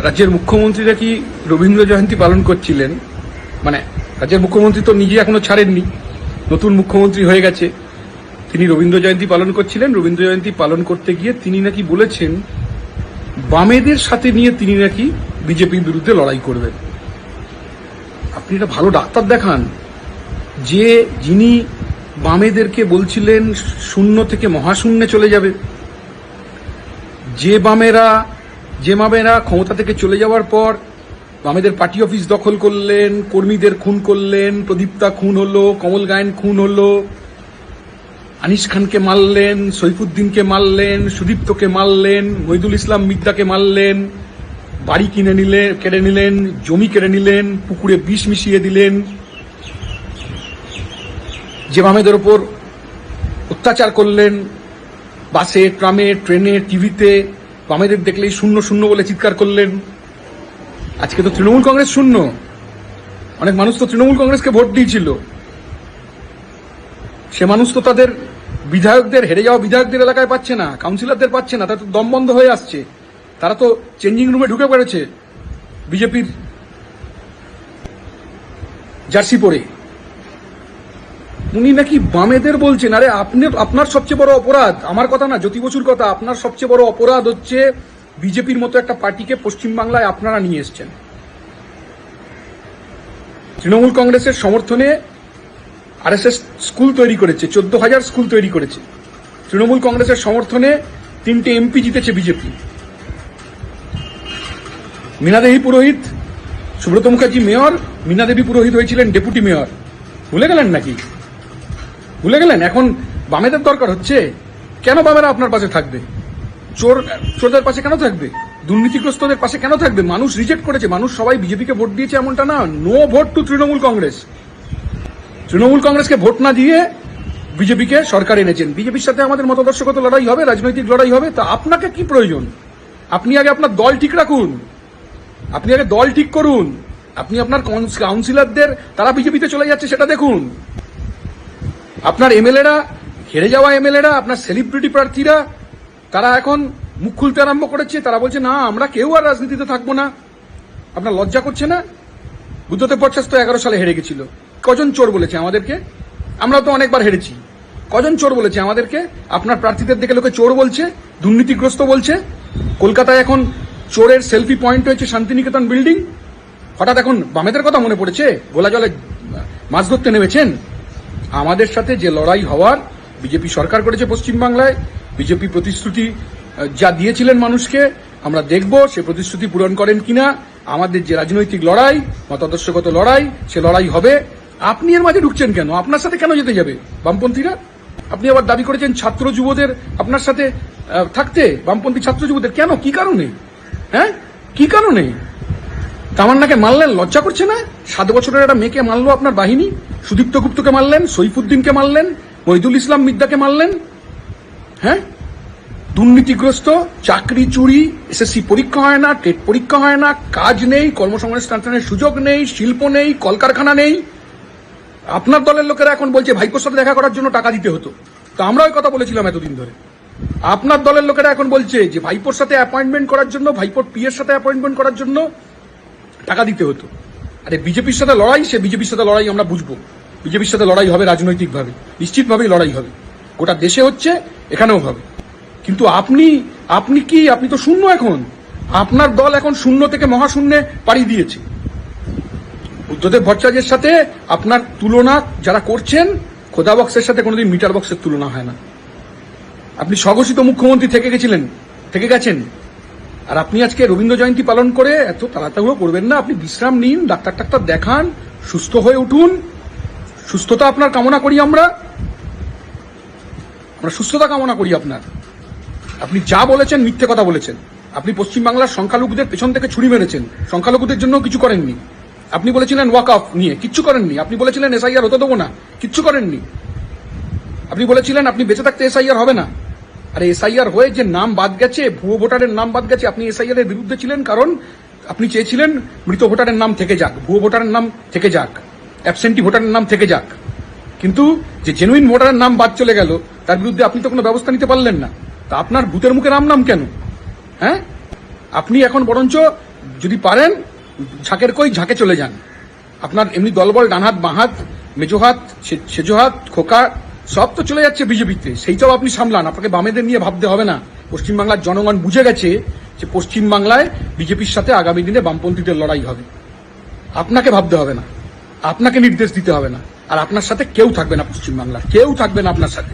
রাজ্যের মুখ্যমন্ত্রীরা কি রবীন্দ্র জয়ন্তী পালন করছিলেন? মানে রাজ্যের মুখ্যমন্ত্রী তো নিজে এখনো ছাড়েননি, নতুন মুখ্যমন্ত্রী হয়ে গেছে, তিনি রবীন্দ্র জয়ন্তী পালন করছিলেন। রবীন্দ্র জয়ন্তী পালন করতে গিয়ে তিনি নাকি বলেছেন বামেদের সাথে নিয়ে তিনি নাকি বিজেপির বিরুদ্ধে লড়াই করবেন। আপনি এটা ভালো ডাক্তার দেখান যে যিনি বামেদেরকে বলছিলেন শূন্য থেকে মহাশূন্যে চলে যাবে, যে বামেরা ক্ষমতা থেকে চলে যাওয়ার পর বামেদের পার্টি অফিস দখল করলেন, কর্মীদের খুন করলেন, প্রদীপ্তা খুন হলো, কমল গায়েন খুন হলো, আনিস খানকে মারলেন, সৈফুদ্দিনকে মারলেন, সুদীপ্তকে মারলেন, মহিদুল ইসলাম মিদ্দাকে মারলেন, বাড়ি কেড়ে নিলেন, জমি কেড়ে নিলেন, পুকুরে বিষ মিশিয়ে দিলেন, যে বামেদের ওপর অত্যাচার করলেন, বাসে, ট্রামে, ট্রেনে, টিভিতে বামেদের দেখলেই শূন্য শূন্য বলে চিৎকার করলেন। আজকে তো তৃণমূল কংগ্রেস শূন্য। অনেক মানুষ তো তৃণমূল কংগ্রেসকে ভোট দিয়েছিল, সে মানুষ তো তাদের বিধায়কদের, হেরে যাওয়া বিধায়কদের এলাকায় পাচ্ছে না, কাউন্সিলরদের পাচ্ছে না, তারা তো দম বন্ধ হয়ে আসছে, তারা তো চেঞ্জিং রুমে ঢুকে পড়েছে বিজেপির জার্সি পরে। উনি নাকি বামেদের বলছেন। আরে আপনার সবচেয়ে বড় অপরাধ, আমার কথা না, জ্যোতি বসুর কথা, আপনার সবচেয়ে বড় অপরাধ হচ্ছে বিজেপির মতো একটা পার্টিকে পশ্চিমবাংলায় আপনারা নিয়ে এসছেন। তৃণমূল কংগ্রেসের সমর্থনে আরএসএস স্কুল তৈরি করেছে, 14,000 স্কুল তৈরি করেছে। তৃণমূল কংগ্রেসের সমর্থনে 3টে এমপি জিতেছে বিজেপি। মীনা দেবী পুরোহিত, সুব্রত মুখার্জি মেয়র, মীনা দেবী পুরোহিত হয়েছিলেন ডেপুটি মেয়র। ভুলে গেলেন নাকি? ভুলে গেলেন? এখন বামেদের দরকার হচ্ছে। কেন বামেরা আপনার পাশে থাকবে? চোরদের পাশে কেন থাকবে? দুর্নীতিগ্রস্তদের পাশে কেন থাকবে? মানুষ রিজেক্ট করেছে, মানুষ সবাই বিজেপিকে ভোট দিয়েছে এমনটা না। No vote to Trinamool Congress. Trinamool কংগ্রেসকে ভোট না দিয়ে বিজেপিকে সরকার এনেছেন। বিজেপির সাথে আমাদের মতাদর্শগত লড়াই হবে, রাজনৈতিক লড়াই হবে। তা আপনাকে কি প্রয়োজন? আপনি আগে আপনার দল ঠিক রাখুন, আপনি আগে দল ঠিক করুন, আপনি আপনার কাউন্সিলরদের তারা বিজেপিতে চলে যাচ্ছে সেটা দেখুন। আপনার এমএলএরা, হেরে যাওয়া এমএলএরা, আপনার সেলিব্রিটি প্রার্থীরা, তারা এখন মুখ খুলতে আরম্ভ করেছে, তারা বলছে না আমরা কেউ আর রাজনীতিতে থাকবো না। আপনার লজ্জা করছে না? বুদ্ধদেব ভট্টাচার্য তো 11 সালে হেরে গেছিল। কজন চোর বলেছে আমাদেরকে? আমরা তো অনেকবার হেরেছি। কজন চোর বলেছে আমাদেরকে? আপনার প্রার্থীদের দেখে লোকে চোর বলছে, দুর্নীতিগ্রস্ত বলছে। কলকাতায় এখন চোরের সেলফি পয়েন্ট হয়েছে শান্তিনিকেতন বিল্ডিং। হঠাৎ এখন বামেদের কথা মনে পড়েছে? গোলা জলে মাছ ধরতে নেমেছেন? আমাদের সাথে যে লড়াই হওয়ার বিজেপি সরকার করেছে পশ্চিমবাংলায়, বিজেপি প্রতিশ্রুতি যা দিয়েছিলেন মানুষকে, আমরা দেখব সে প্রতিশ্রুতি পূরণ করেন কিনা। আমাদের যে রাজনৈতিক লড়াই, মতাদর্শগত লড়াই, সে লড়াই হবে। আপনি এর মাঝে ঢুকছেন কেন? আপনার সাথে কেন যেতে যাবে বামপন্থীরা? আপনি আবার দাবি করেছেন ছাত্র যুবদের আপনার সাথে থাকতে, বামপন্থী ছাত্র যুবদের। কেন? কি কারণে? হ্যাঁ, কি কারণে? তামান্নাকে মারলেন, লজ্জা করছে না? 7 বছরের একটা মেয়েকে মারলো আপনার বাহিনী। সুদীপ্ত গুপ্তকে মারলেন, সৈফুদ্দিনকে মারলেন, মহিদুল ইসলাম মিদ্দাকে মারলেন। হ্যাঁ, দুর্নীতিগ্রস্ত, চাকরি চুরি, এসএসসি পরীক্ষা হয় না, টেট পরীক্ষা হয় না, কাজ নেই, কর্মসংস্থানের সুযোগ নেই, শিল্প নেই, কলকারখানা নেই। আপনার দলের লোকেরা এখন বলছে ভাইপোর সাথে দেখা করার জন্য টাকা দিতে হতো। তো আমরা ওই কথা বলেছিলাম এতদিন ধরে। আপনার দলের লোকেরা এখন বলছে যে ভাইপোর সাথে অ্যাপয়েন্টমেন্ট করার জন্য, ভাইপোর পিএর সাথে অ্যাপয়েন্টমেন্ট করার জন্য টাকা দিতে হতো। আরে বিজেপির সাথে লড়াই, সে বিজেপির সাথে লড়াই আমরা বুঝবো। বিজেপির সাথে লড়াই হবে রাজনৈতিকভাবে, নিশ্চিতভাবেই লড়াই হবে। গোটা দেশে হচ্ছে, এখানেও হবে। কিন্তু আপনি তো শূন্য। এখন আপনার দল এখন শূন্য থেকে মহাশূন্যে পাড়ি দিয়েছে। বুদ্ধদেব ভট্টাচার্যের সাথে আপনার তুলনা যারা করছেন, খোদা বক্সের সাথে কোনোদিন মিটার বক্সের তুলনা হয় না। আপনি স্বঘোষিত মুখ্যমন্ত্রী থেকে গেছেন। আর আপনি আজকে রবীন্দ্র জয়ন্তী পালন করে এত তাড়াতাড়ি করবেন না। আপনি বিশ্রাম নিন, ডাক্তার দেখান, সুস্থ হয়ে উঠুন। সুস্থতা আপনার কামনা করি আমরা সুস্থতা কামনা করি আপনার। আপনি যা বলেছেন মিথ্যে কথা বলেছেন। আপনি পশ্চিমবাংলার সংখ্যালঘুদের পেছন থেকে ছুরি মেরেছেন, সংখ্যালঘুদের জন্য কিছু করেননি। আপনি বলেছিলেন ওয়াক অফ নিয়ে, কিচ্ছু করেননি। আপনি বলেছিলেন এসআইআর হতে দেবো না, কিচ্ছু করেননি। আপনি বলেছিলেন আপনি বেঁচে থাকতে এসআইআর হবে না। আরে এসআইআর হয়ে যে নাম বাদ গেছে, ভুয়ো ভোটারের নাম বাদ গেছে, আপনি এসআইআর এর বিরুদ্ধে ছিলেন কারণ আপনি চেয়েছিলেন মৃত ভোটারের নাম থেকে যাক, ভুয়ো ভোটারের নাম থেকে যাক, অ্যাবসেন্টি ভোটারের নাম থেকে যাক। কিন্তু যে জেনুইন ভোটারের নাম বাদ চলে গেল, তার বিরুদ্ধে আপনি তো কোনো ব্যবস্থা নিতে পারলেন না। তা আপনার ভূতের মুখে রাম নাম কেন? হ্যাঁ, আপনি এখন বরঞ্চ যদি পারেন ঝাঁকের কই ঝাঁকে চলে যান। আপনার এমনি দলবল ডানহাত বাঁহাত মেজোহাত সেজোহাত খোকা সব তো চলে যাচ্ছে বিজেপিতে, সেইটাও আপনি সামলান। আপনাকে বামেদের নিয়ে ভাবতে হবে না। পশ্চিমবাংলার জনগণ বুঝে গেছে যে পশ্চিমবাংলায় বিজেপির সাথে আগামী দিনে বামপন্থীদের লড়াই হবে। আপনাকে ভাবতে হবে না, আপনাকে নির্দেশ দিতে হবে না, আর আপনার সাথে কেউ থাকবে না পশ্চিমবাংলার, কেউ থাকবে না আপনার সাথে।